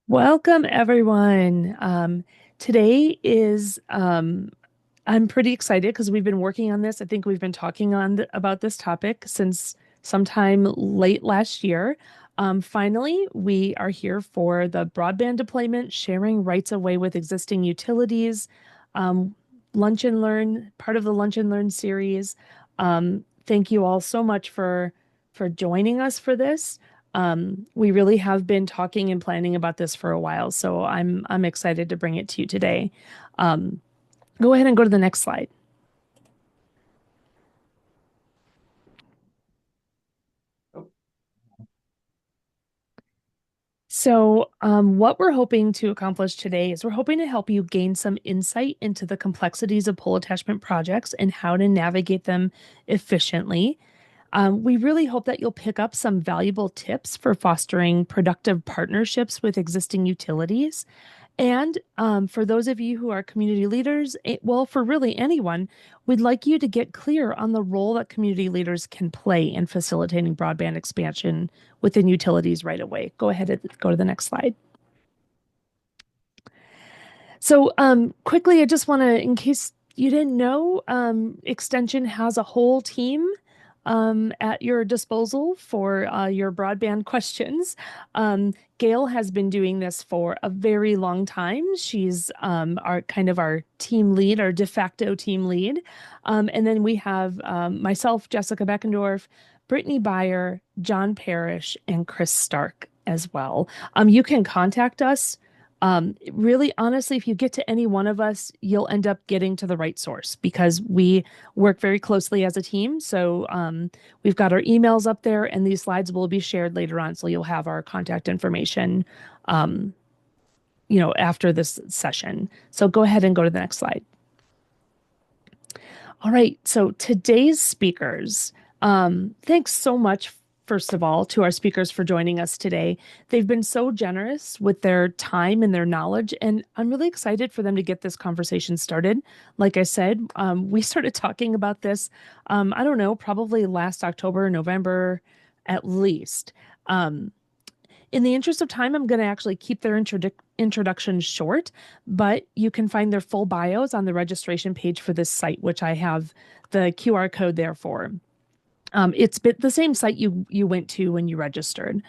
Welcome, everyone. Today is, I'm pretty excited because we've been working on this. I think we've been talking about this topic since sometime late last year. Finally, we are here for the broadband deployment, sharing rights away with existing utilities, um, Lunch and Learn, part of the Lunch and Learn series. Thank you all so much for joining us for this. We really have been talking and planning about this for a while, so I'm excited to bring it to you today. Um, Go ahead and go to the next slide. What we're hoping to accomplish today is we're hoping to help you gain some insight into the complexities of pole attachment projects and how to navigate them efficiently. We really hope that you'll pick up some valuable tips for fostering productive partnerships with existing utilities. And for those of you who are community leaders, well, for really anyone, we'd like you to get clear on the role that community leaders can play in facilitating broadband expansion within utilities right away. Go ahead and go to the next slide. Quickly, I just want to, in case you didn't know, Extension has a whole team at your disposal for your broadband questions. Gail has been doing this for a very long time. She's our team lead, our de facto team lead. And then we have myself, Jessica Beckendorf, Brittany Beyer, John Parrish, and Chris Stark as well. You can contact us. Really, honestly, if you get to any one of us, you'll end up getting to the right source because we work very closely as a team. We've got our emails up there, and these slides will be shared later on. So you'll have our contact information, um, after this session. So go ahead and go to the next slide. All right. So today's speakers, thanks so much, first of all, to our speakers for joining us today. They've been so generous with their time and their knowledge, and I'm really excited for them to get this conversation started. Like I said, we started talking about this, I don't know, probably last October, November at least. Um, in the interest of time, I'm going to actually keep their introductions short, but you can find their full bios on the registration page for this site, which I have the QR code there for. It's the same site you went to when you registered.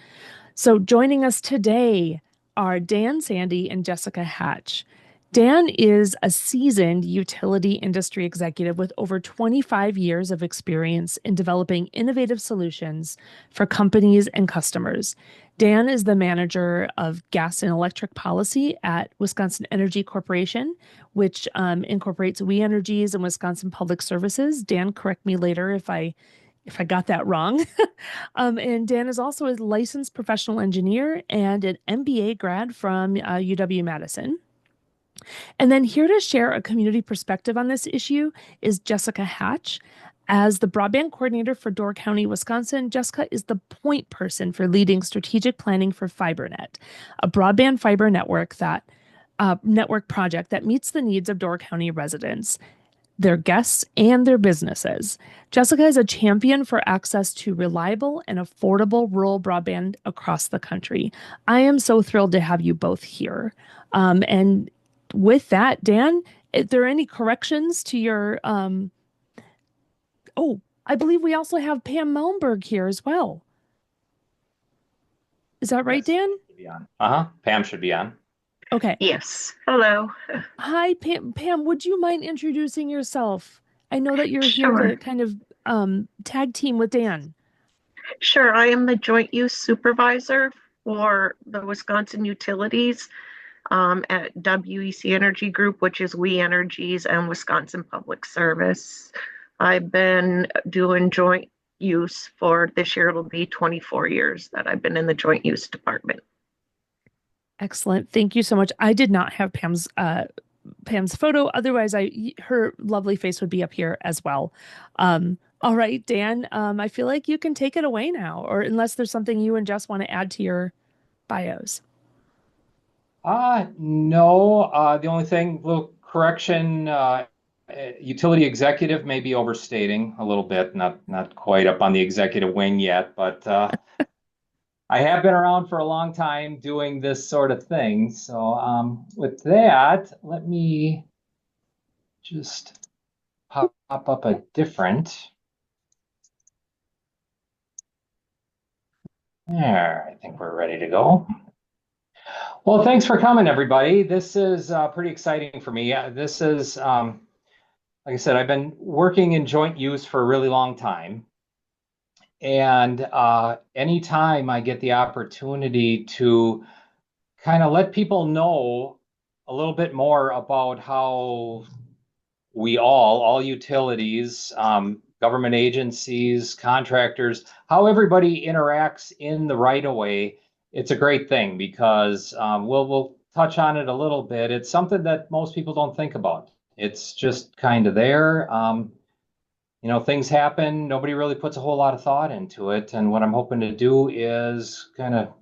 So joining us today are Dan Sandy and Jessica Hatch. Dan is a seasoned utility industry executive with over 25 years of experience in developing innovative solutions for companies and customers. Dan is the manager of gas and electric policy at Wisconsin Energy Corporation, which incorporates We Energies and Wisconsin Public Services. Dan, correct me later if I got that wrong. And Dan is also a licensed professional engineer and an MBA grad from UW-Madison. And then here to share a community perspective on this issue is Jessica Hatch. As the broadband coordinator for Door County, Wisconsin, Jessica is the point person for leading strategic planning for FiberNet, a broadband fiber network project that meets the needs of Door County residents, their guests, and their businesses. Jessica is a champion for access to reliable and affordable rural broadband across the country. I am so thrilled to have you both here. And with that, Dan, are there any corrections to your oh, I believe we also have Pam Malmberg here as well. Is that right, Yes, Dan? should be on. Uh-huh. Pam should be on. Okay. Yes. Hello. Hi, Pam. Pam, would you mind introducing yourself? I know that you're here to Sure. kind of tag team with Dan. Sure. I am the joint use supervisor for the Wisconsin Utilities at WEC Energy Group, which is We Energies and Wisconsin Public Service. I've been doing joint use for this year. It'll be 24 years that I've been in the joint use department. Excellent. Thank you so much. I did not have Pam's photo. Otherwise, her lovely face would be up here as well. All right, Dan, I feel like you can take it away now, or unless there's something you and Jess want to add to your bios. No, the only thing, little correction, utility executive may be overstating a little bit, not quite up on the executive wing yet, but I have been around for a long time doing this sort of thing. So with that, let me just pop up a different. There, I think we're ready to go. Well, thanks for coming, everybody. This is pretty exciting for me. This is, like I said, I've been working in joint use for a really long time. And anytime I get the opportunity to kind of let people know a little bit more about how we all utilities, government agencies, contractors, how everybody interacts in the right of way, it's a great thing because we'll touch on it a little bit. It's something that most people don't think about. It's just kind of there. Things happen. Nobody really puts a whole lot of thought into it. And what I'm hoping to do is kind of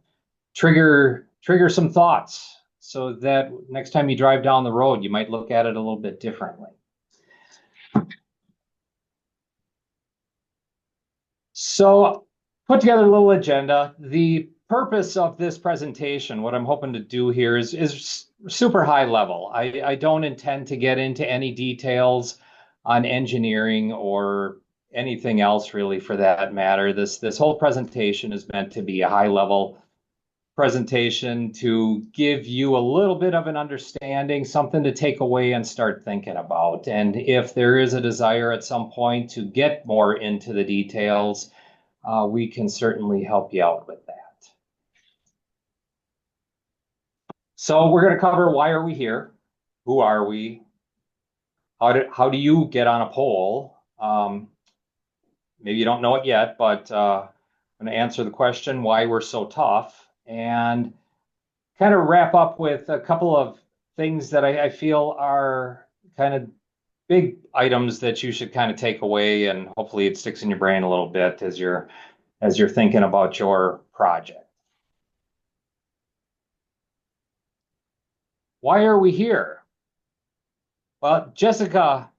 trigger some thoughts so that next time you drive down the road, you might look at it a little bit differently. So put together a little agenda. The purpose of this presentation, what I'm hoping to do here is super high level. I don't intend to get into any details on engineering or anything else really for that matter. This whole presentation is meant to be a high level presentation to give you a little bit of an understanding, something to take away and start thinking about. And if there is a desire at some point to get more into the details, we can certainly help you out with that. So we're going to cover why are we here? Who are we? How do you get on a pole? Maybe you don't know it yet, but I'm going to answer the question why we're so tough and kind of wrap up with a couple of things that I feel are kind of big items that you should kind of take away, and hopefully it sticks in your brain a little bit as you're thinking about your project. Why are we here? Well, Jessica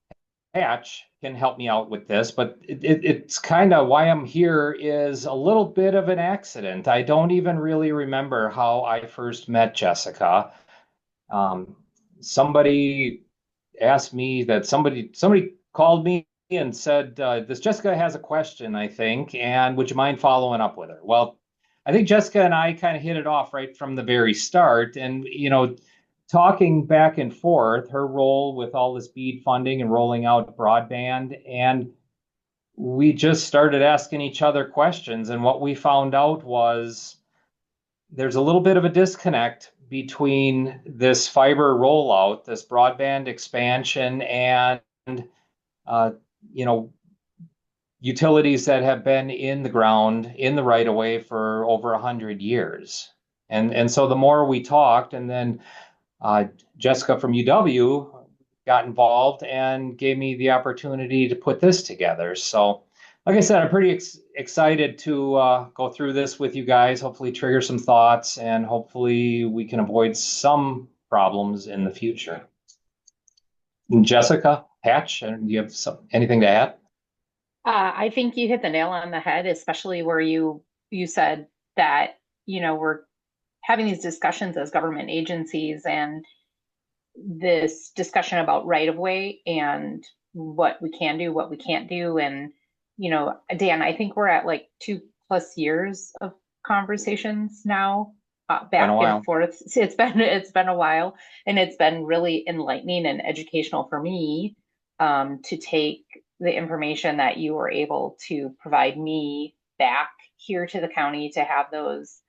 Hatch can help me out with this, but it's kind of why I'm here is a little bit of an accident. I don't even really remember how I first met Jessica. Somebody asked me that somebody called me and said, this Jessica has a question, I think, and would you mind following up with her? Well, I think Jessica and I kind of hit it off right from the very start. And, talking back and forth, her role with all this BEAD funding and rolling out broadband. And we just started asking each other questions. And what we found out was there's a little bit of a disconnect between this fiber rollout, this broadband expansion, and uh, you know utilities that have been in the ground in the right of way for over 100 years. And so the more we talked, and then Jessica from UW got involved and gave me the opportunity to put this together. So, like I said, I'm pretty excited to go through this with you guys, hopefully trigger some thoughts, and hopefully we can avoid some problems in the future. And Jessica Hatch, do you have anything to add? I think you hit the nail on the head, especially where you said that, we're having these discussions as government agencies and this discussion about right of way and what we can do, what we can't do. And, Dan, I think we're at like 2+ years of conversations now, back and forth. It's been a while, and it's been really enlightening and educational for me, to take the information that you were able to provide me back here to the county to have those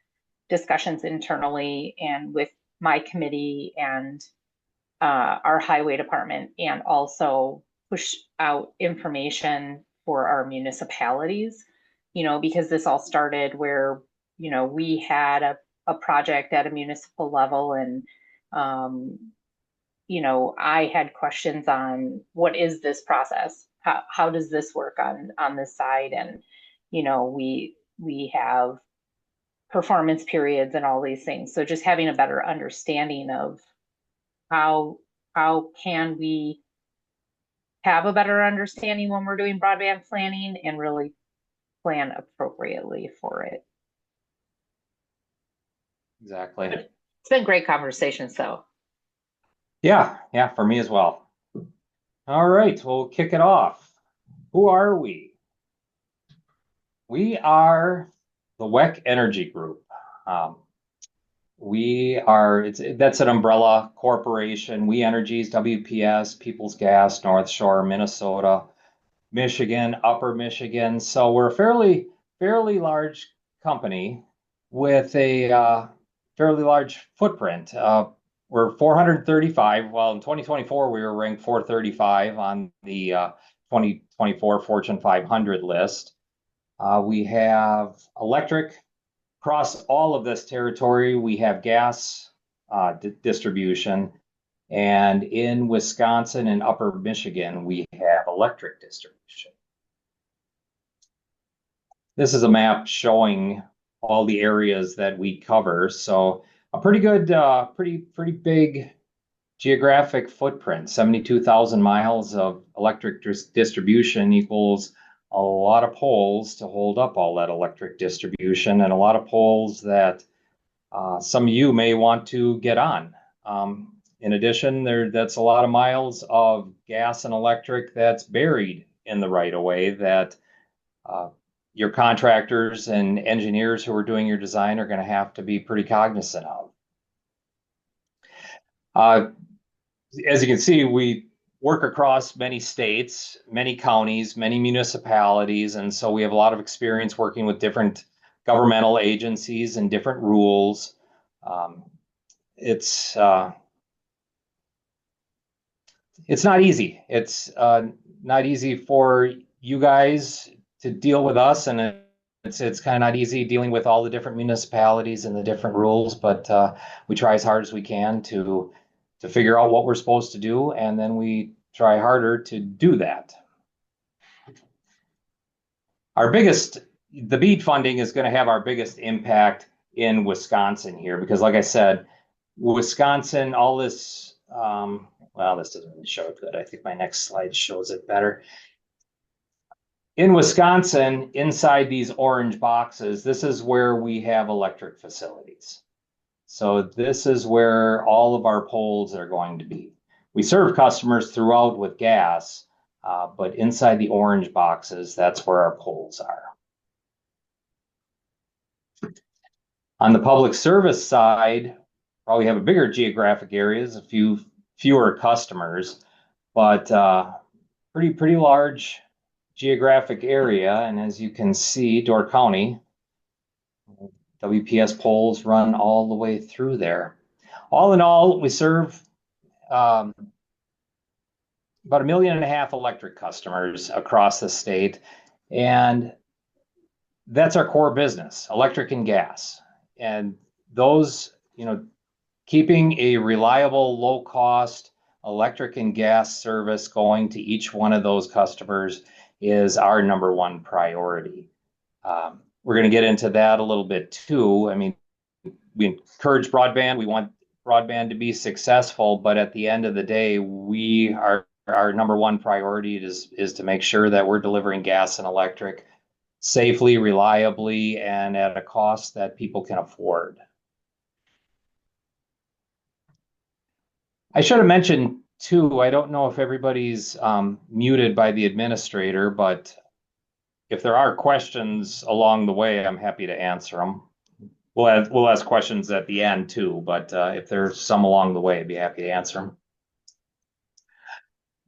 discussions internally and with my committee and our highway department, and also push out information for our municipalities, because this all started where, we had a project at a municipal level, and, I had questions on what is this process? How does this work on this side? And, we have performance periods and all these things. So just having a better understanding of how can we have a better understanding when we're doing broadband planning and really plan appropriately for it. exactly. It's been great conversation, so. Yeah, for me as well. All right, we'll kick it off. Who are we? We are the WEC Energy Group. Um, that's an umbrella corporation. We Energies, WPS, Peoples Gas, North Shore, Minnesota, Michigan, Upper Michigan. So we're a fairly large company with a fairly large footprint. We're 435. Well, in 2024, we were ranked 435 on the 2024 Fortune 500 list. We have electric across all of this territory. We have gas distribution. And in Wisconsin and Upper Michigan, we have electric distribution. This is a map showing all the areas that we cover. So a pretty good, pretty big geographic footprint. 72,000 miles of electric distribution equals a lot of poles to hold up all that electric distribution, and a lot of poles that some of you may want to get on. In addition, that's a lot of miles of gas and electric that's buried in the right of way that your contractors and engineers who are doing your design are going to have to be pretty cognizant of. As you can see, we work across many states, many counties, many municipalities, and so we have a lot of experience working with different governmental agencies and different rules. It's not easy. It's not easy for you guys to deal with us, and it's kind of not easy dealing with all the different municipalities and the different rules. But we try as hard as we can to figure out what we're supposed to do, and then we try harder to do that. The BEAD funding is going to have our biggest impact in Wisconsin here, because like I said, Wisconsin, all this, well, this doesn't really show it good. I think my next slide shows it better. In Wisconsin, inside these orange boxes, this is where we have electric facilities. So this is where all of our poles are going to be. We serve customers throughout with gas, but inside the orange boxes, that's where our poles are. On the public service side, probably have a bigger geographic areas, a few fewer customers, but pretty large geographic area. And as you can see, Door County, WPS poles run all the way through there. All in all, we serve about 1.5 million electric customers across the state, and that's our core business, electric and gas. And those, keeping a reliable, low-cost electric and gas service going to each one of those customers is our number one priority. We're going to get into that a little bit too. I mean, we encourage broadband. We want broadband to be successful, but at the end of the day, our number one priority is to make sure that we're delivering gas and electric safely, reliably, and at a cost that people can afford. I should have mentioned too, I don't know if everybody's muted by the administrator, but if there are questions along the way, I'm happy to answer them. We'll ask questions at the end too, but if there's some along the way, I'd be happy to answer them.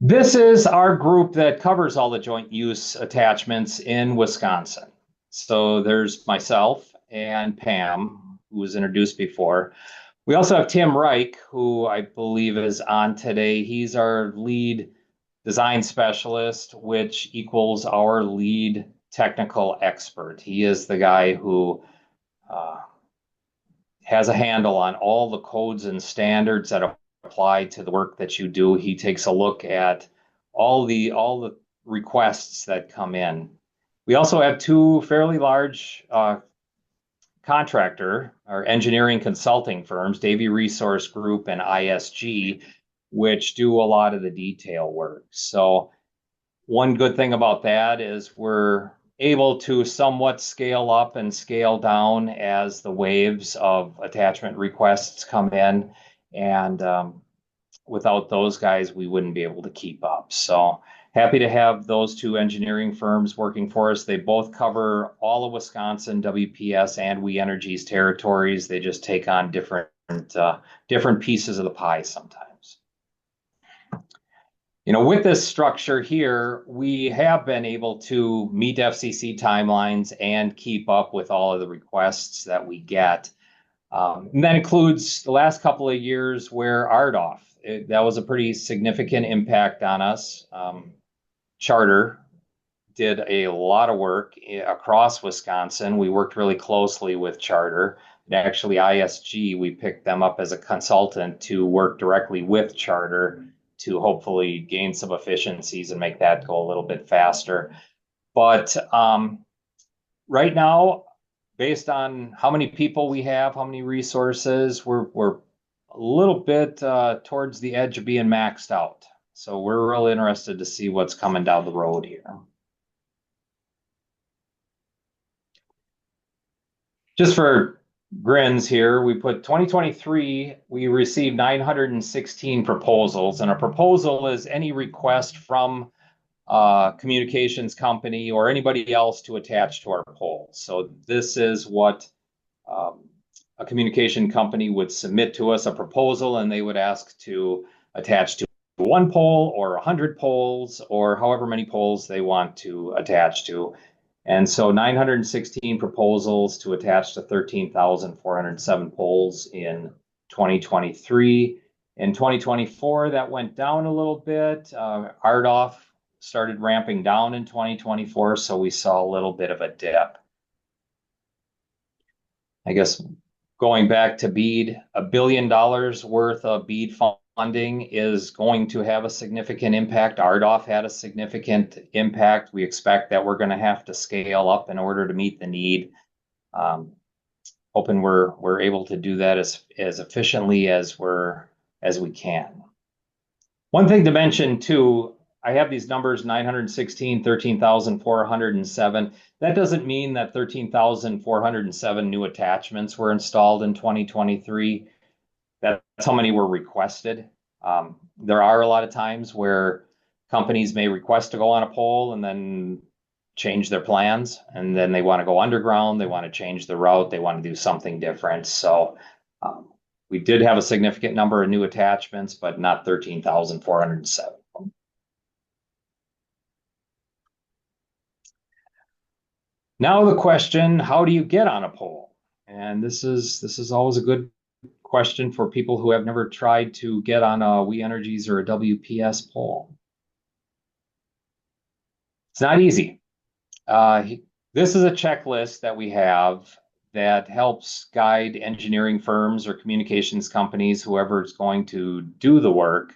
This is our group that covers all the joint use attachments in Wisconsin. So there's myself and Pam, who was introduced before. We also have Tim Reich, who I believe is on today. He's our lead design specialist, which equals our lead technical expert. He is the guy who has a handle on all the codes and standards that apply to the work that you do. He takes a look at all the requests that come in. We also have two fairly large contractor or engineering consulting firms, Davie Resource Group and ISG, which do a lot of the detail work. So one good thing about that is we're able to somewhat scale up and scale down as the waves of attachment requests come in. And without those guys, we wouldn't be able to keep up. So happy to have those two engineering firms working for us. They both cover all of Wisconsin, WPS, and We Energy's territories. They just take on different pieces of the pie sometimes. With this structure here, we have been able to meet FCC timelines and keep up with all of the requests that we get. And that includes the last couple of years where RDOF, that was a pretty significant impact on us. Charter did a lot of work across Wisconsin. We worked really closely with Charter. And actually, ISG, we picked them up as a consultant to work directly with Charter to hopefully gain some efficiencies and make that go a little bit faster. But right now, based on how many people we have, how many resources, we're a little bit towards the edge of being maxed out. So we're really interested to see what's coming down the road here. Just for grins here, we put 2023, we received 916 proposals, and a proposal is any request from a communications company or anybody else to attach to our pole. So this is what a communication company would submit to us, a proposal, and they would ask to attach to one pole or 100 poles or however many poles they want to attach to. And so 916 proposals to attach to 13,407 poles in 2023. In 2024, that went down a little bit. RDOF started ramping down in 2024, so we saw a little bit of a dip. I guess going back to BEAD, $1 billion worth of BEAD funding is going to have a significant impact. RDOF had a significant impact. We expect that we're going to have to scale up in order to meet the need. Hoping we're able to do that as efficiently as we can. One thing to mention too, I have these numbers 916, 13,407. That doesn't mean that 13,407 new attachments were installed in 2023. That's how many were requested. There are a lot of times where companies may request to go on a pole and then change their plans, and then they want to go underground, they want to change the route, they want to do something different. So we did have a significant number of new attachments, but not 13,407. Now the question, how do you get on a pole? And this is always a good question for people who have never tried to get on a We Energies or a WPS pole. It's not easy. This is a checklist that we have that helps guide engineering firms or communications companies, whoever is going to do the work,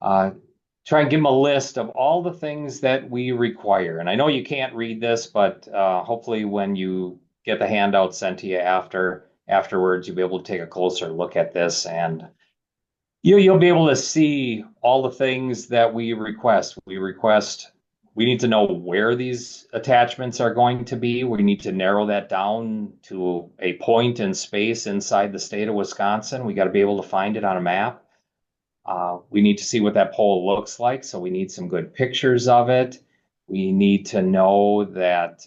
try and give them a list of all the things that we require. And I know you can't read this, but hopefully when you get the handout sent to you afterwards, you'll be able to take a closer look at this, and you'll be able to see all the things that we request. We need to know where these attachments are going to be. We need to narrow that down to a point in space inside the state of Wisconsin. We got to be able to find it on a map. We need to see what that pole looks like, so we need some good pictures of it. We need to know that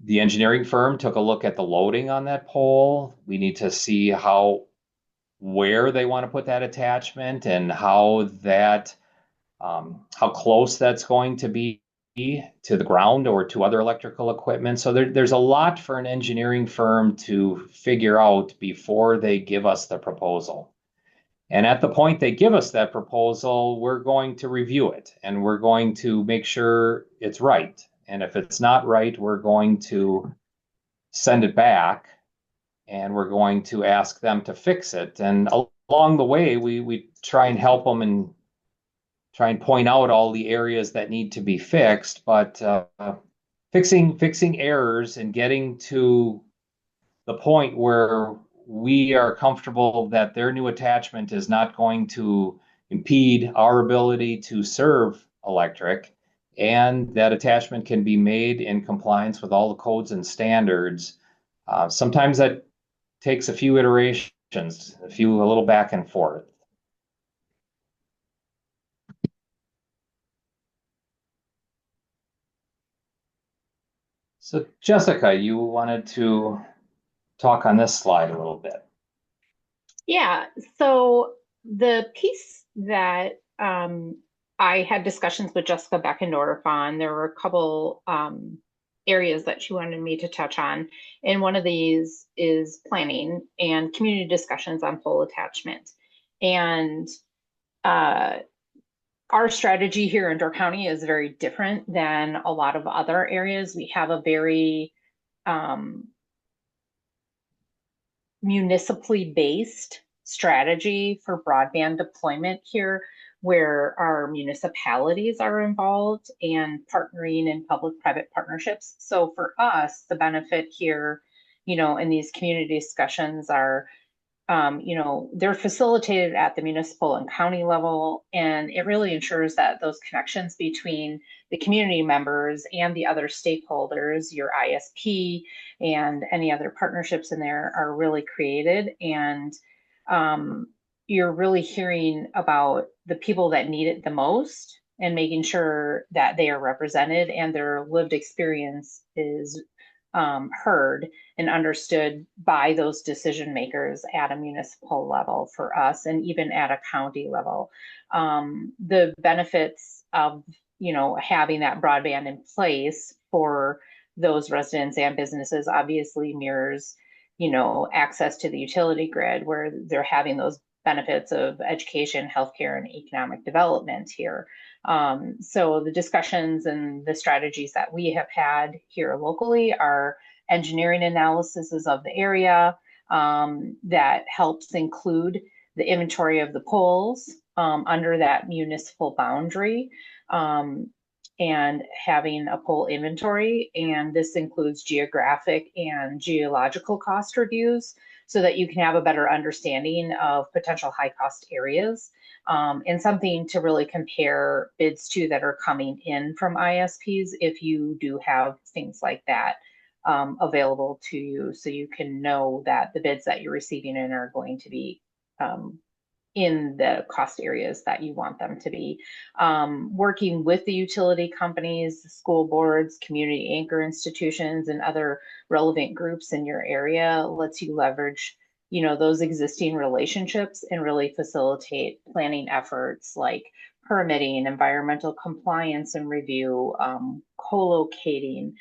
the engineering firm took a look at the loading on that pole. We need to see where they want to put that attachment and how close that's going to be to the ground or to other electrical equipment. So there's a lot for an engineering firm to figure out before they give us the proposal. And at the point they give us that proposal, we're going to review it and we're going to make sure it's right. And if it's not right, we're going to send it back and we're going to ask them to fix it. And along the way, we try and help them and try and point out all the areas that need to be fixed. But fixing errors and getting to the point where we are comfortable that their new attachment is not going to impede our ability to serve electric and that attachment can be made in compliance with all the codes and standards. Sometimes that takes a few iterations, a little back and forth. So Jessica, you wanted to talk on this slide a little bit. Yeah, so the piece that I had discussions with Jessica Beckendorf on, there were a couple areas that she wanted me to touch on. And one of these is planning and community discussions on pole attachment. And our strategy here in Door County is very different than a lot of other areas. We have a very municipally based strategy for broadband deployment here, where our municipalities are involved and partnering in public-private partnerships. So for us, the benefit here, in these community discussions are they're facilitated at the municipal and county level, and it really ensures that those connections between the community members and the other stakeholders, your ISP and any other partnerships in there, are really created. And you're really hearing about the people that need it the most and making sure that they are represented and their lived experience is heard and understood by those decision makers at a municipal level for us, and even at a county level. The benefits of having that broadband in place for those residents and businesses obviously mirrors access to the utility grid, where they're having those benefits of education, healthcare, and economic development here. So the discussions and the strategies that we have had here locally are engineering analyses of the area that helps include the inventory of the poles under that municipal boundary, and having a pole inventory. And this includes geographic and geological cost reviews so that you can have a better understanding of potential high cost areas, and something to really compare bids to that are coming in from ISPs if you do have things like that available to you, so you can know that the bids that you're receiving in are going to be in the cost areas that you want them to be. Working with the utility companies, school boards, community anchor institutions, and other relevant groups in your area lets you leverage those existing relationships and really facilitate planning efforts like permitting, environmental compliance and review, co-locating,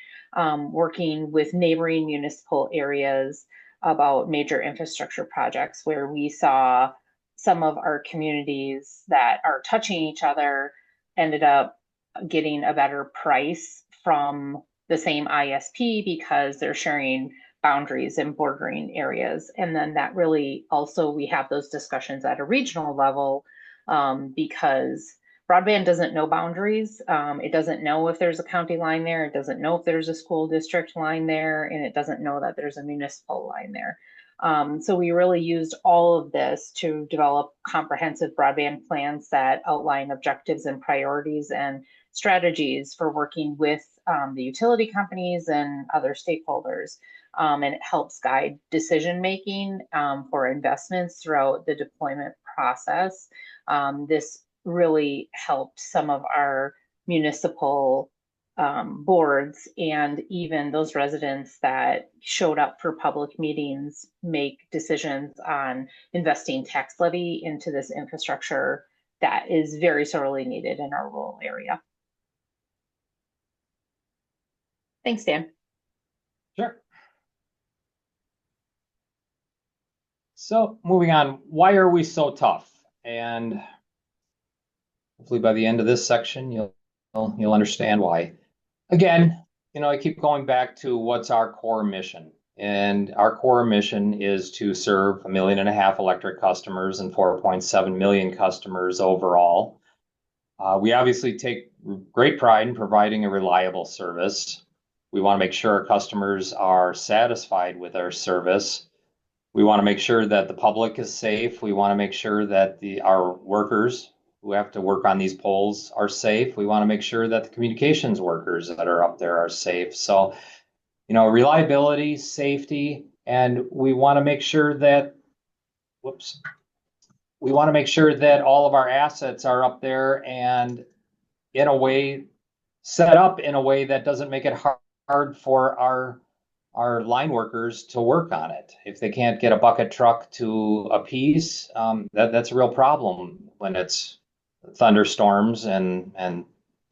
working with neighboring municipal areas about major infrastructure projects, where we saw some of our communities that are touching each other ended up getting a better price from the same ISP because they're sharing boundaries and bordering areas. And then that really also, we have those discussions at a regional level because broadband doesn't know boundaries. It doesn't know if there's a county line there. It doesn't know if there's a school district line there, and it doesn't know that there's a municipal line there. So we really used all of this to develop comprehensive broadband plans that outline objectives and priorities and strategies for working with the utility companies and other stakeholders. And it helps guide decision making for investments throughout the deployment process. This really helped some of our municipal boards and even those residents that showed up for public meetings make decisions on investing tax levy into this infrastructure that is very sorely needed in our rural area. Thanks, Dan. Sure. So moving on, why are we so tough? And hopefully by the end of this section, you'll understand why. Again, I keep going back to what's our core mission. And our core mission is to serve 1.5 million electric customers and 4.7 million customers overall. We obviously take great pride in providing a reliable service. We want to make sure our customers are satisfied with our service. We want to make sure that the public is safe. We want to make sure that our workers who have to work on these poles are safe. We want to make sure that the communications workers that are up there are safe. So, reliability, safety, and we want to make sure that, we want to make sure that all of our assets are up there and in a way, set up in a way that doesn't make it hard for our line workers to work on it. If they can't get a bucket truck to a piece, that's a real problem when it's thunderstorms and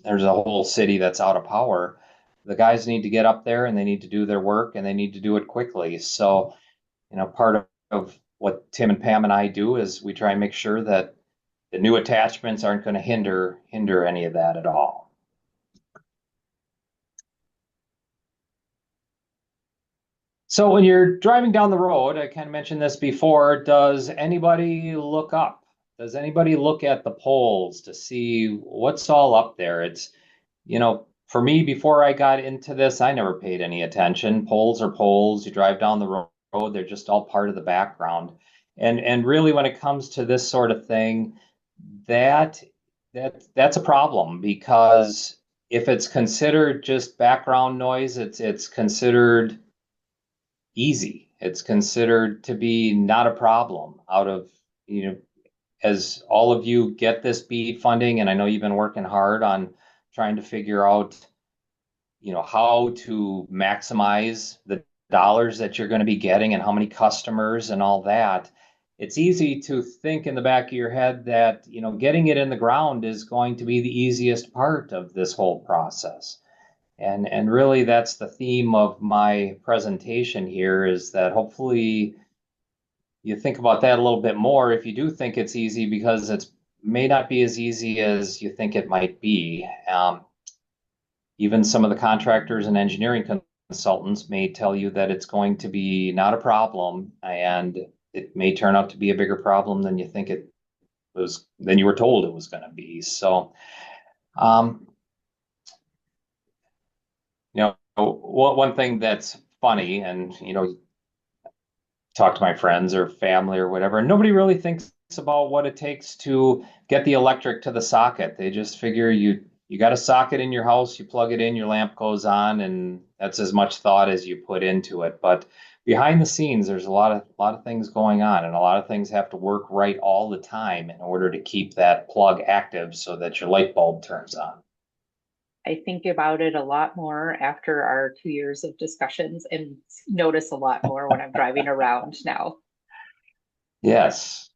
there's a whole city that's out of power. The guys need to get up there and they need to do their work and they need to do it quickly. So, part of what Tim and Pam and I do is we try and make sure that the new attachments aren't going to hinder any of that at all. So when you're driving down the road, I kind of mentioned this before, does anybody look up? Does anybody look at the poles to see what's all up there? It's, for me, before I got into this, I never paid any attention. Poles are poles. You drive down the road, they're just all part of the background. And really, when it comes to this sort of thing, that's a problem, because if it's considered just background noise, it's considered easy. It's considered to be not a problem out of, as all of you get this BEAD funding, and I know you've been working hard on trying to figure out, how to maximize the dollars that you're going to be getting and how many customers and all that. It's easy to think in the back of your head that, getting it in the ground is going to be the easiest part of this whole process. And really, that's the theme of my presentation here, is that hopefully you think about that a little bit more if you do think it's easy, because it may not be as easy as you think it might be. Even some of the contractors and engineering consultants may tell you that it's going to be not a problem, and it may turn out to be a bigger problem than you think it was, than you were told it was going to be. So, one thing that's funny, and talk to my friends or family or whatever, and nobody really thinks about what it takes to get the electric to the socket. They just figure you got a socket in your house, you plug it in, your lamp goes on, and that's as much thought as you put into it. But behind the scenes, there's a lot of things going on, and a lot of things have to work right all the time in order to keep that plug active so that your light bulb turns on. I think about it a lot more after our 2 years of discussions, and notice a lot more when I'm driving around now. Yes.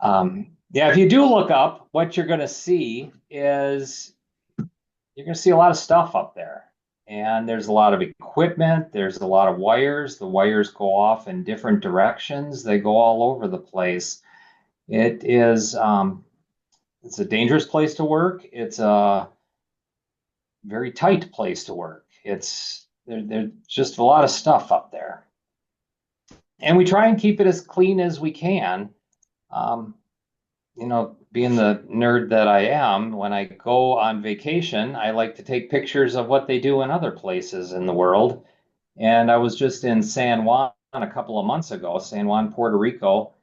Yeah, if you do look up, what you're going to see is you're going to see a lot of stuff up there. And there's a lot of equipment. There's a lot of wires. The wires go off in different directions. They go all over the place. It is, it's a dangerous place to work. It's a very tight place to work. There's just a lot of stuff up there. And we try and keep it as clean as we can. Being the nerd that I am, when I go on vacation, I like to take pictures of what they do in other places in the world. And I was just in San Juan a couple of months ago, San Juan, Puerto Rico,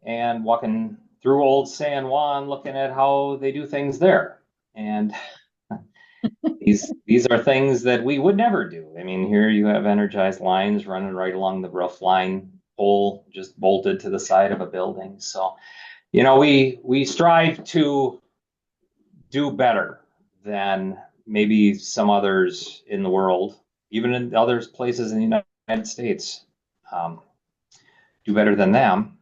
and walking through old San Juan, looking at how they do things there. And these are things that we would never do. I mean, here you have energized lines running right along the roof line, pole just bolted to the side of a building. So, we strive to do better than maybe some others in the world, even in other places in the United States, do better than them.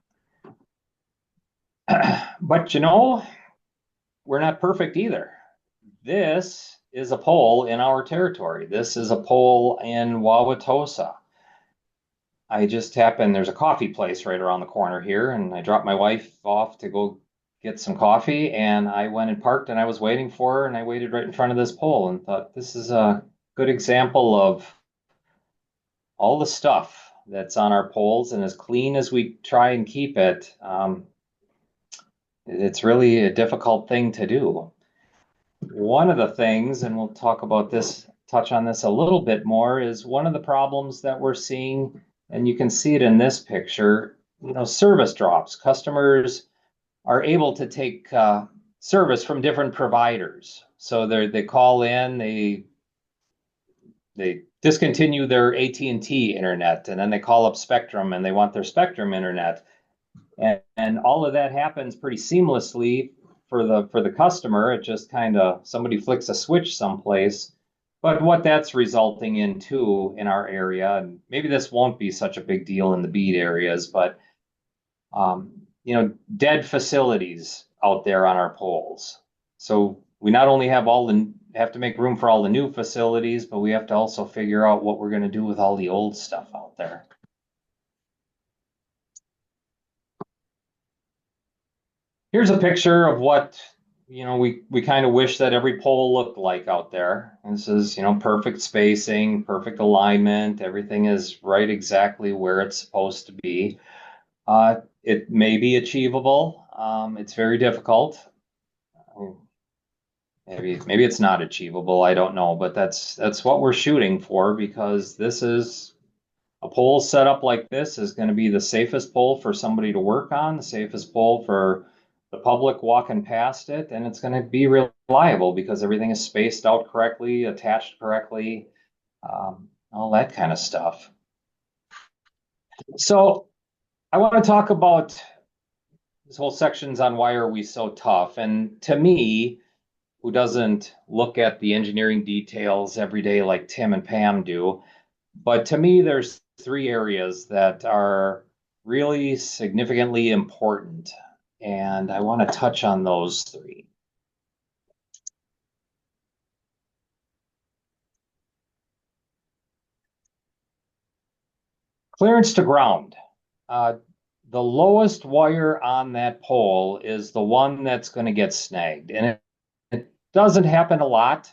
But, we're not perfect either. This is a pole in our territory. This is a pole in Wauwatosa. There's a coffee place right around the corner here, and I dropped my wife off to go get some coffee, and I went and parked, and I was waiting for her, and I waited right in front of this pole and thought, this is a good example of all the stuff that's on our poles, and as clean as we try and keep it, it's really a difficult thing to do. One of the things, and we'll touch on this a little bit more, is one of the problems that we're seeing, and you can see it in this picture, service drops. Customers are able to take service from different providers. So they call in, they discontinue their AT&T internet, and then they call up Spectrum and they want their Spectrum internet. And all of that happens pretty seamlessly for the customer. It just kind of somebody flicks a switch someplace. But what that's resulting in too in our area, and maybe this won't be such a big deal in the bead areas, but dead facilities out there on our poles. So we not only have to make room for all the new facilities, but we have to also figure out what we're going to do with all the old stuff out there. Here's a picture of what we kind of wish that every pole looked like out there. This is perfect spacing, perfect alignment. Everything is right exactly where it's supposed to be. It may be achievable. It's very difficult. Maybe it's not achievable. I don't know, but that's what we're shooting for, because this is a pole set up like this is going to be the safest pole for somebody to work on, the safest pole for the public walking past it, and it's going to be reliable because everything is spaced out correctly, attached correctly, all that kind of stuff. So I want to talk about this whole sections on why are we so tough. And to me, who doesn't look at the engineering details every day like Tim and Pam do, but to me, there's three areas that are really significantly important. And I want to touch on those three. Clearance to ground. The lowest wire on that pole is the one that's going to get snagged. And it doesn't happen a lot,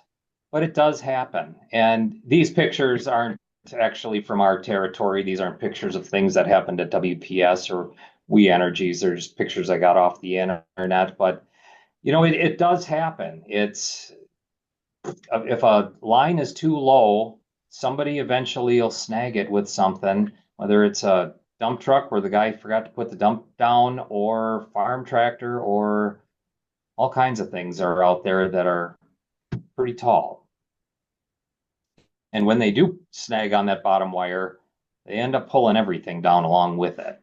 but it does happen. And these pictures aren't actually from our territory. These aren't pictures of things that happened at WPS or We Energies. There's pictures I got off the internet, but it does happen. If a line is too low, somebody eventually will snag it with something, whether it's a dump truck where the guy forgot to put the dump down, or farm tractor, or all kinds of things are out there that are pretty tall. And when they do snag on that bottom wire, they end up pulling everything down along with it.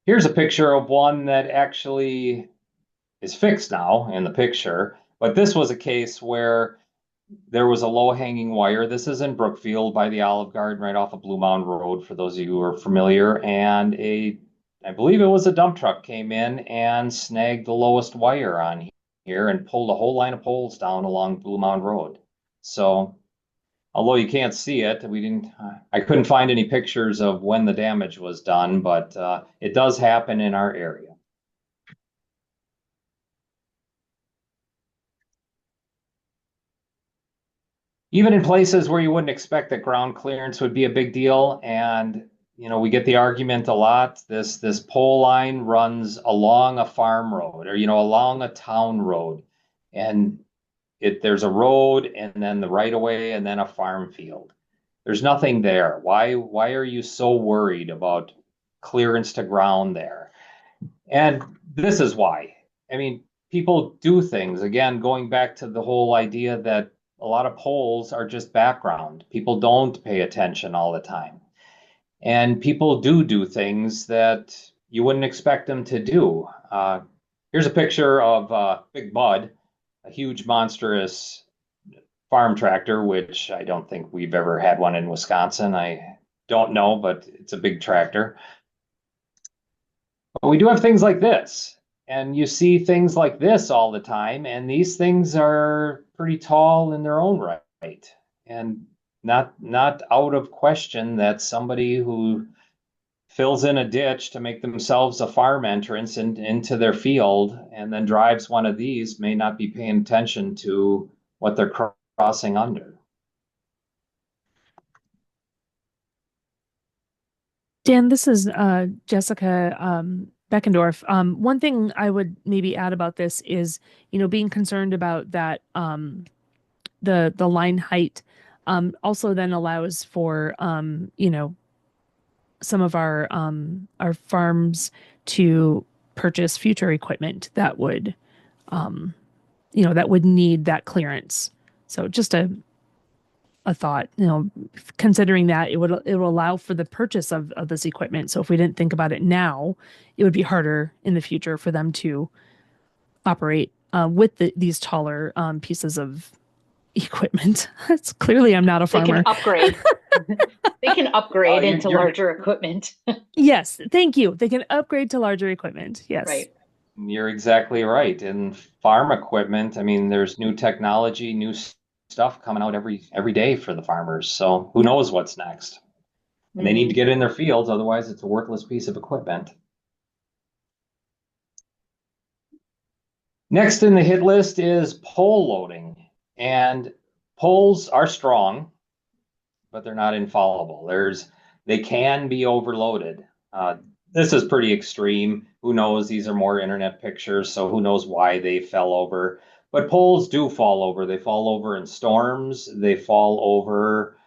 Here's a picture of one that actually is fixed now in the picture, but this was a case where there was a low-hanging wire. This is in Brookfield by the Olive Garden, right off of Blue Mound Road, for those of you who are familiar. And I believe it was a dump truck came in and snagged the lowest wire on here and pulled a whole line of poles down along Blue Mound Road. So, although you can't see it, I couldn't find any pictures of when the damage was done, but it does happen in our area. Even in places where you wouldn't expect that ground clearance would be a big deal, and we get the argument a lot. This pole line runs along a farm road, or along a town road, and there's a road and then the right of way and then a farm field. There's nothing there. Why are you so worried about clearance to ground there? And this is why. I mean, people do things, again, going back to the whole idea that a lot of poles are just background. People don't pay attention all the time. And people do things that you wouldn't expect them to do. Here's a picture of Big Bud, a huge, monstrous farm tractor, which I don't think we've ever had one in Wisconsin. I don't know, but it's a big tractor. But we do have things like this. And you see things like this all the time, and these things are pretty tall in their own right. And not out of question that somebody who fills in a ditch to make themselves a farm entrance into their field and then drives one of these may not be paying attention to what they're crossing under. Dan, this is Jessica Beckendorf. One thing I would maybe add about this is, being concerned about that the line height also then allows for some of our farms to purchase future equipment that would that would need that clearance. So just a thought, considering that it will allow for the purchase of this equipment. So if we didn't think about it now, it would be harder in the future for them to operate with these taller pieces of equipment. It's clearly I'm not a They farmer. can upgrade. They can upgrade into you're larger equipment. Yes, thank you. They can upgrade to larger equipment. Yes. Right. you're exactly right. In farm equipment, I mean, there's new technology, new stuff coming out every day for the farmers. So who Yeah. knows what's next? And they need to get in their fields, otherwise it's a worthless piece of equipment. Next in the hit list is pole loading. And poles are strong, but they're not infallible. They can be overloaded. This is pretty extreme. Who knows? These are more internet pictures, so who knows why they fell over. But poles do fall over. They fall over in storms. They fall over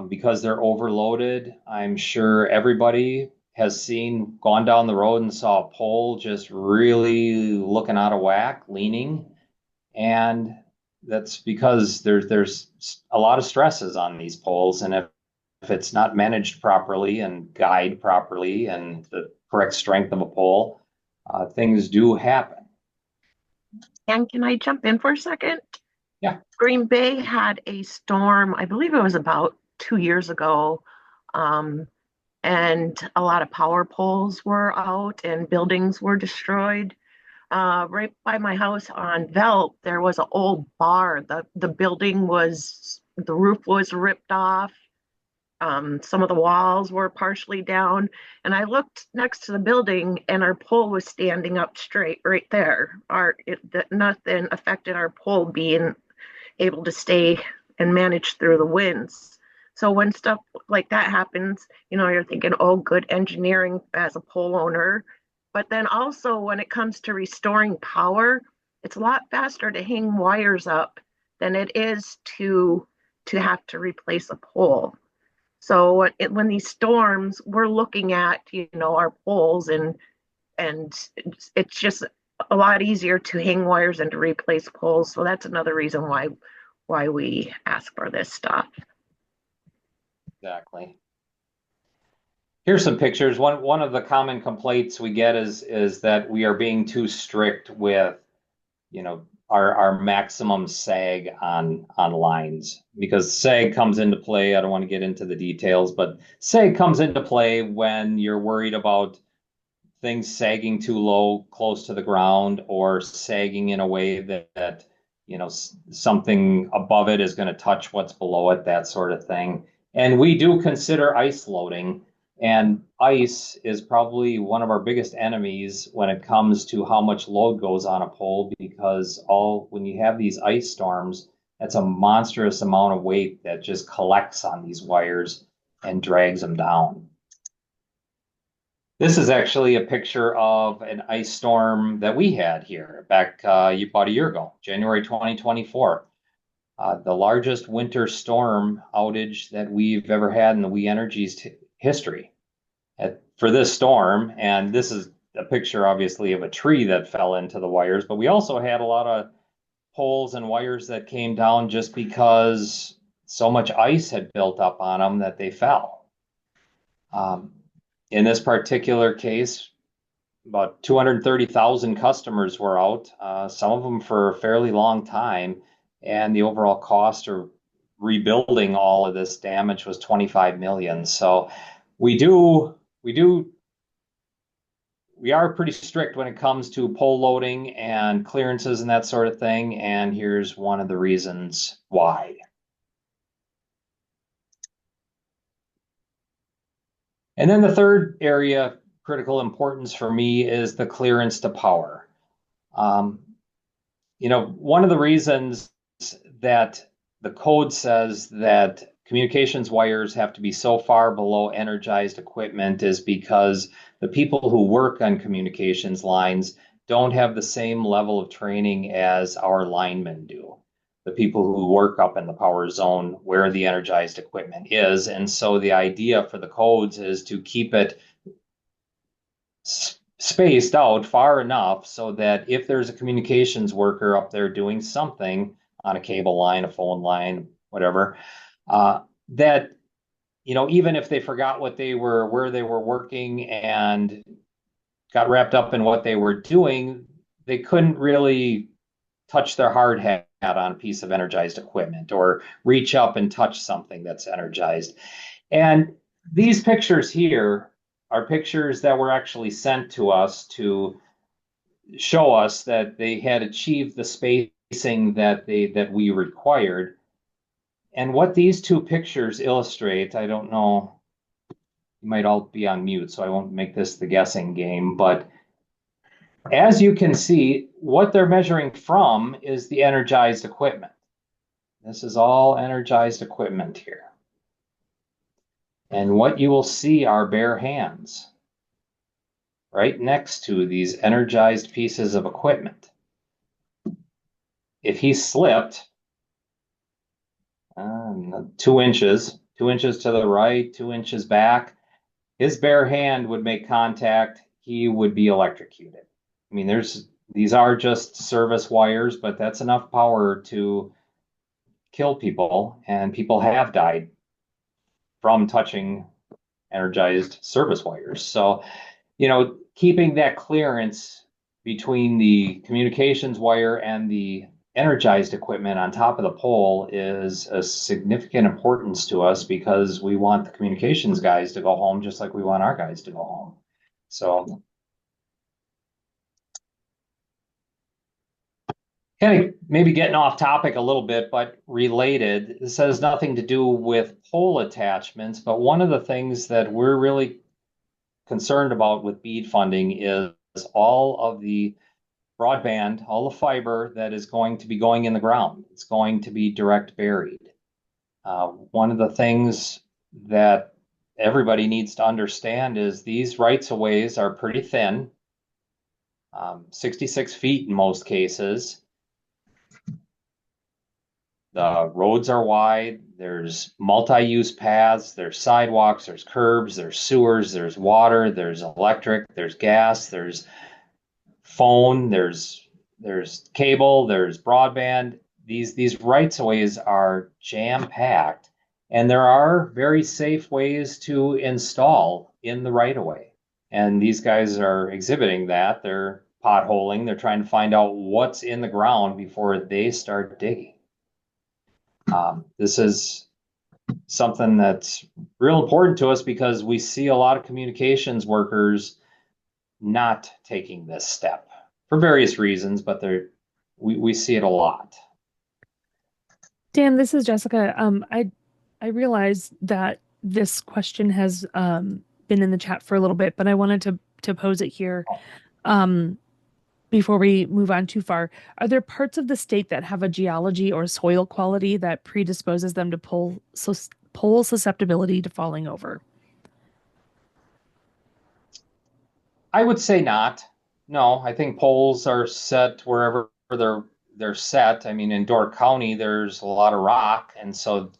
because they're overloaded. I'm sure everybody has gone down the road and saw a pole just really looking out of whack, leaning. And that's because there's a lot of stresses on these poles. And if it's not managed properly and guide properly and the correct strength of a pole, things do happen. And can I jump in for a second? Yeah. Green Bay had a storm, I believe it was about 2 years ago, and a lot of power poles were out and buildings were destroyed. Right by my house on Velt, there was an old bar. The the roof was ripped off. Some of the walls were partially down. And I looked next to the building and our pole was standing up straight right there. Nothing affected our pole being able to stay and manage through the winds. So when stuff like that happens, you're thinking, oh, good engineering as a pole owner. But then also when it comes to restoring power, it's a lot faster to hang wires up than it is to have to replace a pole. So when these storms, we're looking at, our poles and it's just a lot easier to hang wires and to replace poles. So that's another reason why we ask for this stuff. Exactly. Here's some pictures. One of the common complaints we get is that we are being too strict with, our maximum sag on lines, because sag comes into play. I don't want to get into the details, but sag comes into play when you're worried about things sagging too low, close to the ground, or sagging in a way that something above it is going to touch what's below it, that sort of thing. And we do consider ice loading, and ice is probably one of our biggest enemies when it comes to how much load goes on a pole, because when you have these ice storms, that's a monstrous amount of weight that just collects on these wires and drags them down. This is actually a picture of an ice storm that we had here back about a year ago, January 2024. The largest winter storm outage that we've ever had in the We Energy's history for this storm. And this is a picture, obviously, of a tree that fell into the wires, but we also had a lot of poles and wires that came down just because so much ice had built up on them that they fell. In this particular case, about 230,000 customers were out, some of them for a fairly long time, and the overall cost of rebuilding all of this damage was 25 million. So we are pretty strict when it comes to pole loading and clearances and that sort of thing, and here's one of the reasons why. And then the third area, critical importance for me, is the clearance to power. One of the reasons that the code says that communications wires have to be so far below energized equipment is because the people who work on communications lines don't have the same level of training as our linemen do. the people who work up in the power zone where the energized equipment is. And so the idea for the codes is to keep it spaced out far enough so that if there's a communications worker up there doing something on a cable line, a phone line, whatever, that, you know, even if they forgot what they were, where they were working and got wrapped up in what they were doing, they couldn't really touch their hard hat on a piece of energized equipment or reach up and touch something that's energized. And these pictures here are pictures that were actually sent to us to show us that they had achieved the spacing that we required. And what these two pictures illustrate, I don't know, you might all be on mute, so I won't make this the guessing game, but as you can see, what they're measuring from is the energized equipment. This is all energized equipment here. And what you will see are bare hands right next to these energized pieces of equipment. If he slipped 2 inches, 2 inches to the right, 2 inches back, his bare hand would make contact, he would be electrocuted. I mean, these are just service wires, but that's enough power to kill people, and people have died from touching energized service wires. So, you know, keeping that clearance between the communications wire and the energized equipment on top of the pole is a significant importance to us because we want the communications guys to go home just like we want our guys to go home. So kind of maybe getting off topic a little bit, but related. This has nothing to do with pole attachments, but one of the things that we're really concerned about with BEAD funding is all of the broadband, all the fiber that is going to be going in the ground. It's going to be direct buried. One of the things that everybody needs to understand is these rights-of-ways are pretty thin, 66 feet in most cases. The roads are wide, there's multi-use paths, there's sidewalks, there's curbs, there's sewers, there's water, there's electric, there's gas, there's phone, there's cable, there's broadband. These rights-of-ways are jam-packed, and there are very safe ways to install in the right-of-way. And these guys are exhibiting that. They're potholing, they're trying to find out what's in the ground before they start digging. This is something that's real important to us because we see a lot of communications workers not taking this step for various reasons, but we see it a lot. Dan, this is Jessica. I realize that this question has been in the chat for a little bit, but I wanted to pose it here. Before we move on too far, are there parts of the state that have a geology or soil quality that predisposes them to pole susceptibility to falling over? I would say not. No, I think poles are set wherever they're set. I mean, in Door County, there's a lot of rock, and so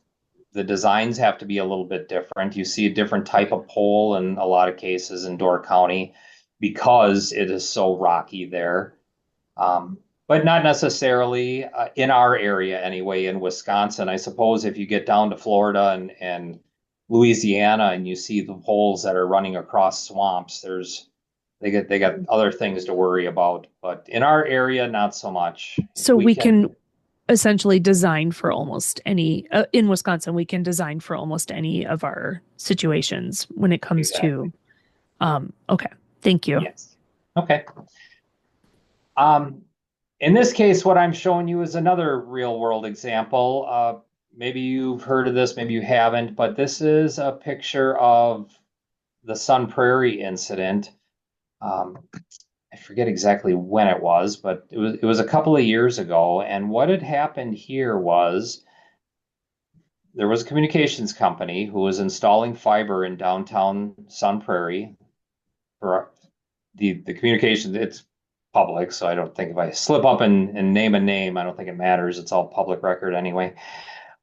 the designs have to be a little bit different. You see a different type of pole in a lot of cases in Door County because it is so rocky there. But not necessarily in our area anyway, in Wisconsin. I suppose if you get down to Florida and Louisiana and you see the poles that are running across swamps, they got other things to worry about. But in our area, not so much. So we can essentially design for almost any, in Wisconsin, we can design for almost any of our situations when it comes to, okay, thank you. Yes. Okay. In this case, what I'm showing you is another real world example. Maybe you've heard of this, maybe you haven't, but this is a picture of the Sun Prairie incident. I forget exactly when it was, but it was a couple of years ago. And what had happened here was there was a communications company who was installing fiber in downtown Sun Prairie for the communications. It's public, so I don't think if I slip up and name a name, I don't think it matters. It's all public record anyway.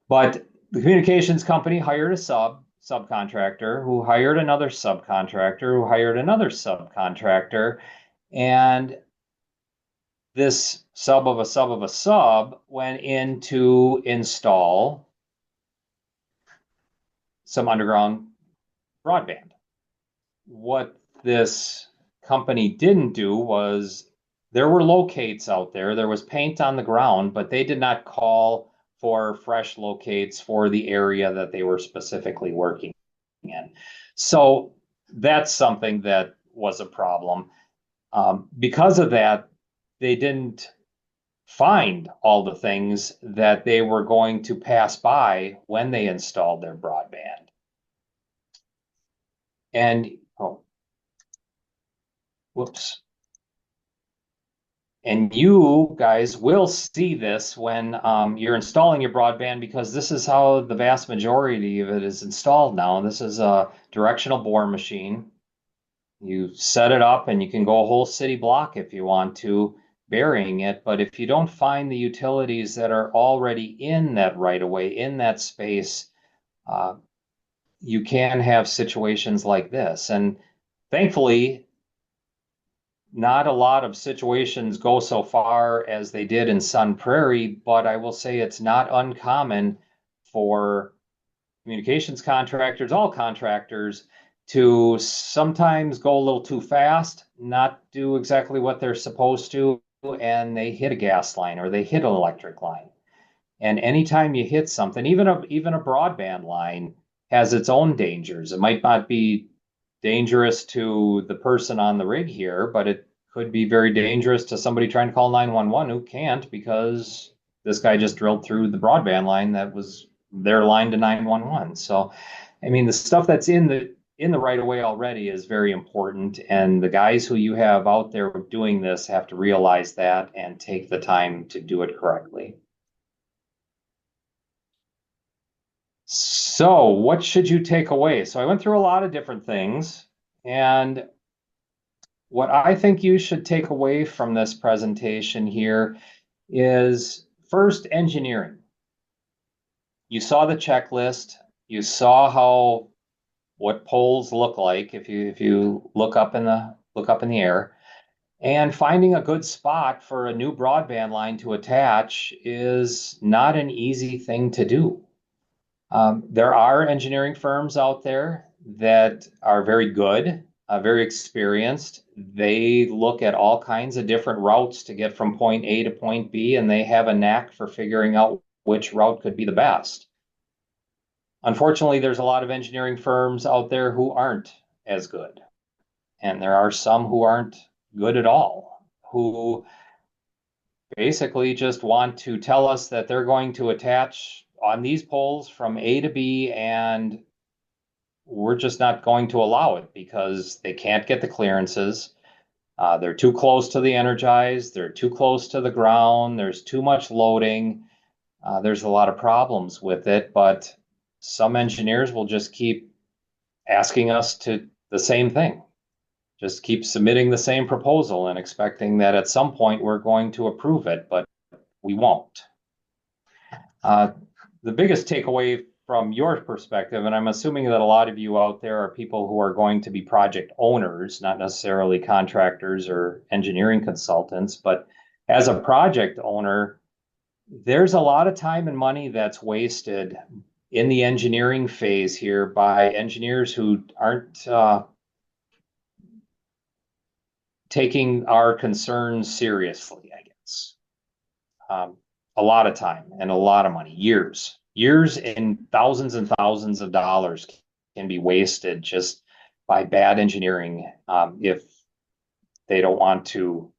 But the communications company hired a subcontractor who hired another subcontractor who hired another subcontractor. And this sub of a sub of a sub went in to install some underground broadband. What this company didn't do was there were locates out there, there was paint on the ground, but they did not call for fresh locates for the area that they were specifically working in. So that's something that was a problem. Because of that, they didn't find all the things that they were going to pass by when they installed their broadband. And, oh, whoops. And you guys will see this when you're installing your broadband, because this is how the vast majority of it is installed now. This is a directional bore machine. You set it up and you can go a whole city block if you want to, burying it. But if you don't find the utilities that are already in that right of way, in that space, you can have situations like this. And thankfully, not a lot of situations go so far as they did in Sun Prairie, but I will say it's not uncommon for communications contractors, all contractors, to sometimes go a little too fast, not do exactly what they're supposed to, and they hit a gas line or they hit an electric line. And anytime you hit something, even a broadband line has its own dangers. It might not be dangerous to the person on the rig here, but it could be very dangerous to somebody trying to call 911 who can't, because this guy just drilled through the broadband line that was their line to 911. So, I mean, the stuff that's in the right of way already is very important, and the guys who you have out there doing this have to realize that and take the time to do it correctly. So, what should you take away? So, I went through a lot of different things, and what I think you should take away from this presentation here is first, engineering. You saw the checklist, you saw how what poles look like if you look up in the air, and finding a good spot for a new broadband line to attach is not an easy thing to do. There are engineering firms out there that are very good, very experienced. They look at all kinds of different routes to get from point A to point B, and they have a knack for figuring out which route could be the best. Unfortunately, there's a lot of engineering firms out there who aren't as good. And there are some who aren't good at all, who basically just want to tell us that they're going to attach on these poles from A to B, and we're just not going to allow it because they can't get the clearances. They're too close to the energized, they're too close to the ground, there's too much loading. There's a lot of problems with it, but some engineers will just keep asking us to the same thing. Just keep submitting the same proposal and expecting that at some point we're going to approve it, but we won't. The biggest takeaway from your perspective, and I'm assuming that a lot of you out there are people who are going to be project owners, not necessarily contractors or engineering consultants, but as a project owner, there's a lot of time and money that's wasted in the engineering phase here by engineers who aren't taking our concerns seriously, I guess. A lot of time and a lot of money, years and thousands of dollars can be wasted just by bad engineering if they don't want to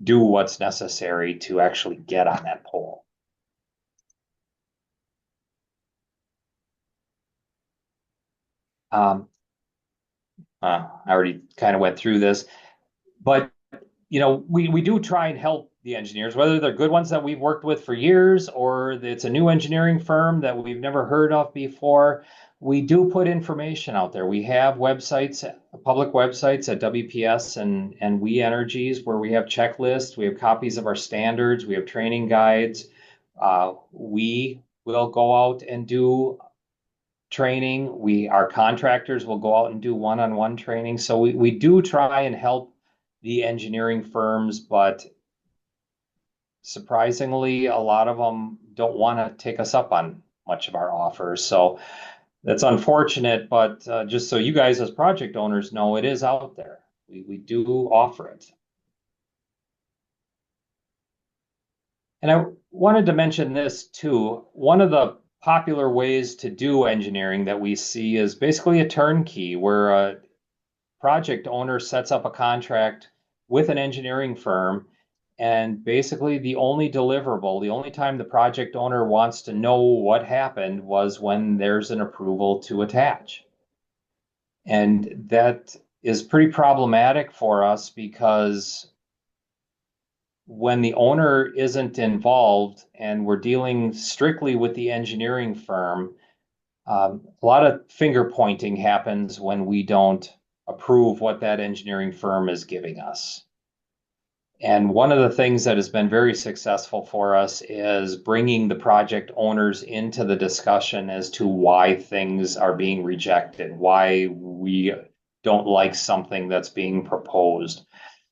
do what's necessary to actually get on that pole. I already kind of went through this, but we do try and help the engineers, whether they're good ones that we've worked with for years or it's a new engineering firm that we've never heard of before. we do put information out there. We have websites, public websites at WPS and We Energies, where we have checklists, we have copies of our standards, we have training guides. We will go out and do training. Our contractors will go out and do one-on-one training. So we do try and help the engineering firms, but surprisingly, a lot of them don't want to take us up on much of our offers. So that's unfortunate, but just so you guys as project owners know, it is out there. We do offer it. And I wanted to mention this too. One of the popular ways to do engineering that we see is basically a turnkey, where a project owner sets up a contract with an engineering firm, and basically the only deliverable, the only time the project owner wants to know what happened was when there's an approval to attach. And that is pretty problematic for us, because when the owner isn't involved and we're dealing strictly with the engineering firm, a lot of finger pointing happens when we don't approve what that engineering firm is giving us. And one of the things that has been very successful for us is bringing the project owners into the discussion as to why things are being rejected, why we don't like something that's being proposed.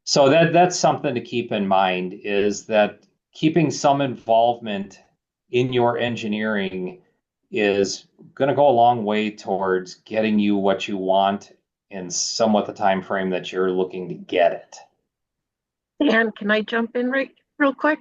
So that's something to keep in mind, is that keeping some involvement in your engineering is going to go a long way towards getting you what you want in somewhat the time frame that you're looking to get it. And can I jump in real quick?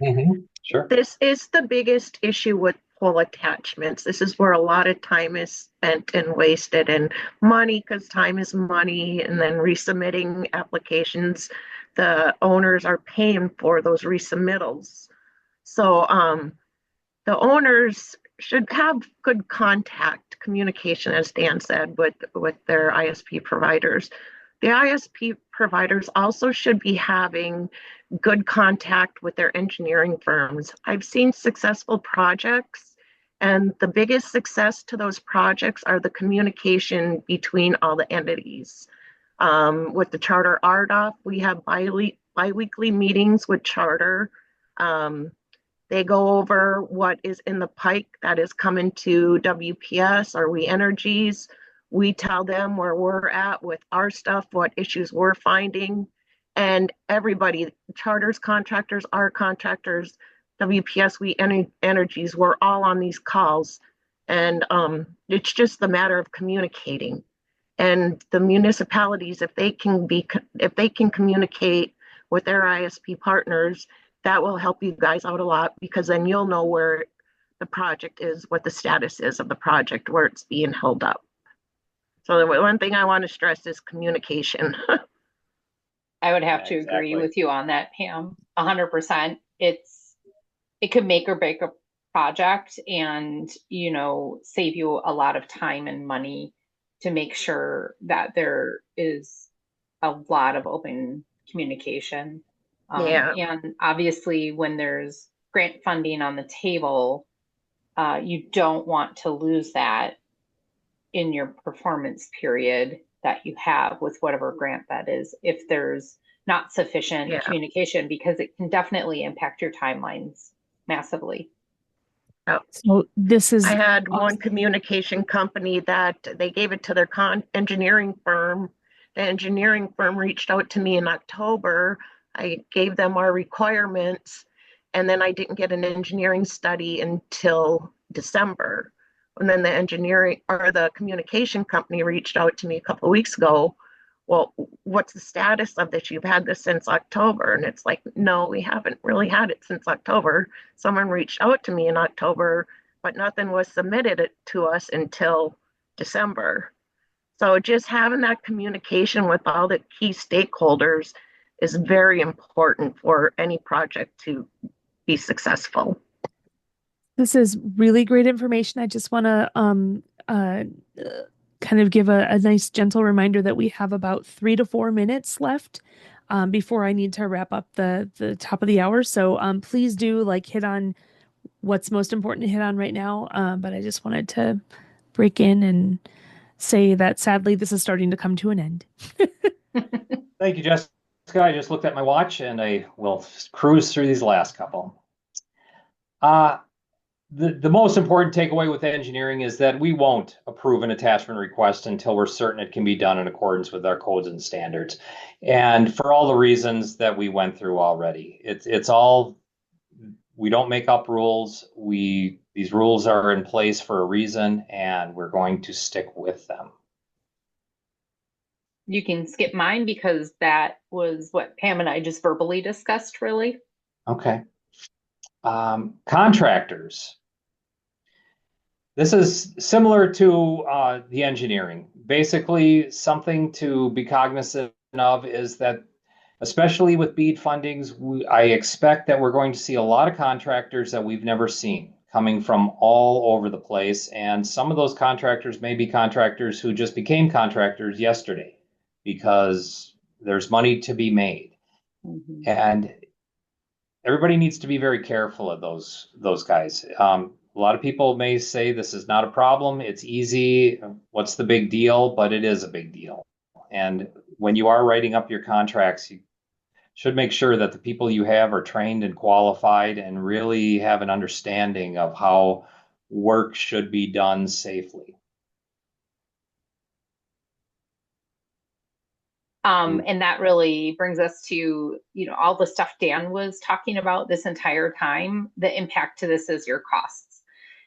Sure. This is the biggest issue with pole attachments. This is where a lot of time is spent and wasted, and money, because time is money, and then resubmitting applications. The owners are paying for those resubmittals. So the owners should have good contact communication, as Dan said, with their ISP providers. The ISP providers also should be having good contact with their engineering firms. I've seen successful projects, and the biggest success to those projects are the communication between all the entities. With the Charter RDOF, we have bi-weekly meetings with Charter. They go over what is in the pike that is coming to WPS or We Energies. We tell them where we're at with our stuff, what issues we're finding. And everybody, Charters, contractors, our contractors, WPS, We Energies, we're all on these calls. And it's just the matter of communicating. And the municipalities, if they can communicate with their ISP partners, that will help you guys out a lot, because then you'll know where the project is, what the status is of the project, where it's being held up. So the one thing I want to stress is communication. I would have to agree with you on that, Pam. 100%. It could make or break a project, and save you a lot of time and money to make sure that there is a lot of open communication. And obviously, when there's grant funding on the table, you don't want to lose that in your performance period that you have with whatever grant that is, if there's not sufficient communication, because it can definitely impact your timelines massively. So I had one communication company that they gave it to their engineering firm. The engineering firm reached out to me in October. I gave them our requirements, and then I didn't get an engineering study until December. And then the communication company reached out to me a couple of weeks ago. Well, what's the status of this? You've had this since October. And it's like, no, we haven't really had it since October. Someone reached out to me in October, but nothing was submitted to us until December. So just having that communication with all the key stakeholders is very important for any project to be successful. This is really great information. I just want to kind of give a nice gentle reminder that we have about 3 to 4 minutes left before I need to wrap up the top of the hour. So please do hit on what's most important to hit on right now. But I just wanted to break in and say that sadly this is starting to come to an end. Thank you, Jessica. I just looked at my watch and I will cruise through these last couple. The most important takeaway with engineering is that we won't approve an attachment request until we're certain it can be done in accordance with our codes and standards. And for all the reasons that we went through already, it's all, we don't make up rules. These rules are in place for a reason, and we're going to stick with them. You can skip mine because that was what Pam and I just verbally discussed, really. Okay. Contractors. This is similar to the engineering. Basically, something to be cognizant of is that, especially with BEAD fundings, I expect that we're going to see a lot of contractors that we've never seen coming from all over the place. And some of those contractors may be contractors who just became contractors yesterday because there's money to be made. Mm-hmm. And everybody needs to be very careful of those guys. A lot of people may say this is not a problem. It's easy. What's the big deal? But it is a big deal. And when you are writing up your contracts, you should make sure that the people you have are trained and qualified and really have an understanding of how work should be done safely. And that really brings us to, all the stuff Dan was talking about this entire time. The impact to this is your costs.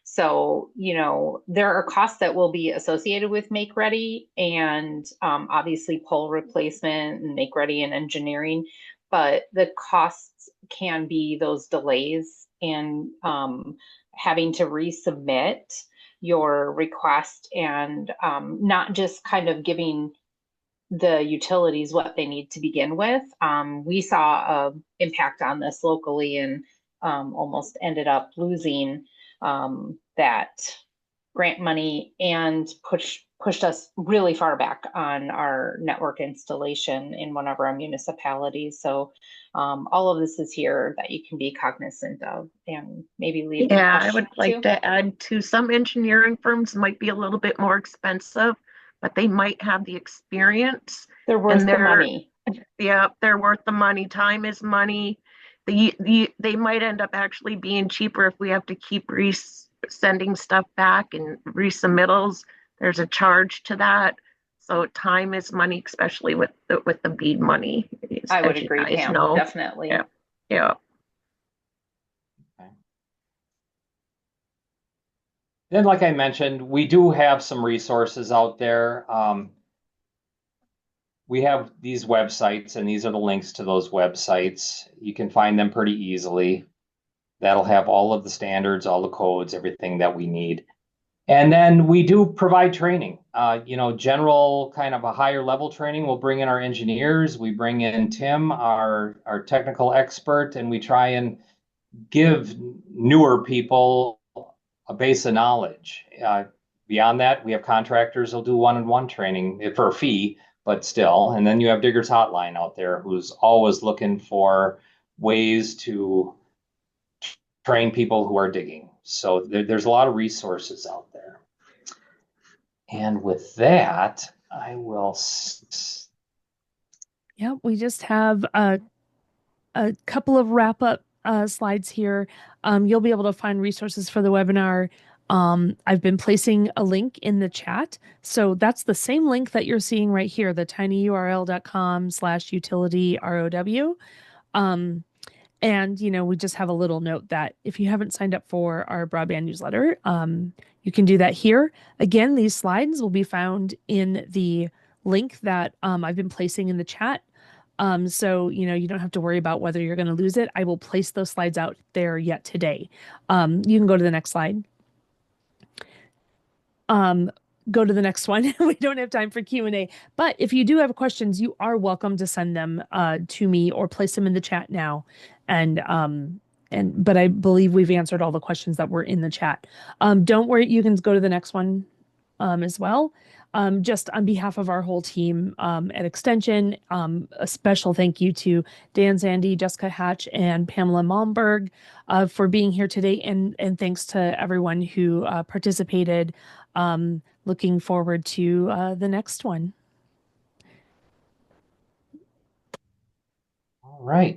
So, there are costs that will be associated with Make Ready and obviously pole replacement and Make Ready and engineering, but the costs can be those delays and having to resubmit your request and not just kind of giving the utilities what they need to begin with. We saw an impact on this locally and almost ended up losing that grant money and pushed us really far back on our network installation in one of our municipalities. So all of this is here that you can be cognizant of and maybe leave. Yeah, I would like to add to, some engineering firms might be a little bit more expensive, but they might have the experience. They're worth the money. Yeah, they're worth the money. Time is money. They might end up actually being cheaper if we have to keep sending stuff back and resubmittals. There's a charge to that. So time is money, especially with the BEAD money. I would agree, Pam. Definitely. Yeah. Yeah. Okay. Then, like I mentioned, we do have some resources out there. We have these websites, and these are the links to those websites. You can find them pretty easily. That'll have all of the standards, all the codes, everything that we need. And then we do provide training, general kind of a higher level training. We'll bring in our engineers. We bring in Tim, our technical expert, and we try and give newer people a base of knowledge. Beyond that, we have contractors who'll do one-on-one training for a fee, but still. And then you have Diggers Hotline out there who's always looking for ways to train people who are digging. So there's a lot of resources out there. And with that, I will. Yeah, we just have a couple of wrap-up slides here. You'll be able to find resources for the webinar. I've been placing a link in the chat. So that's the same link that you're seeing right here, the tinyurl.com/utility-ROW. And, we just have a little note that if you haven't signed up for our broadband newsletter, you can do that here. Again, these slides will be found in the link that I've been placing in the chat. So, you don't have to worry about whether you're going to lose it. I will place those slides out there yet today. You can go to the next slide. Go to the next one. We don't have time for Q&A, but if you do have questions, you are welcome to send them to me or place them in the chat now. But I believe we've answered all the questions that were in the chat. Don't worry, you can go to the next one as well. just on behalf of our whole team at Extension, a special thank you to Dan Zandy, Jessica Hatch, and Pamela Malmberg for being here today, and thanks to everyone who participated. Looking forward to the next one. All right.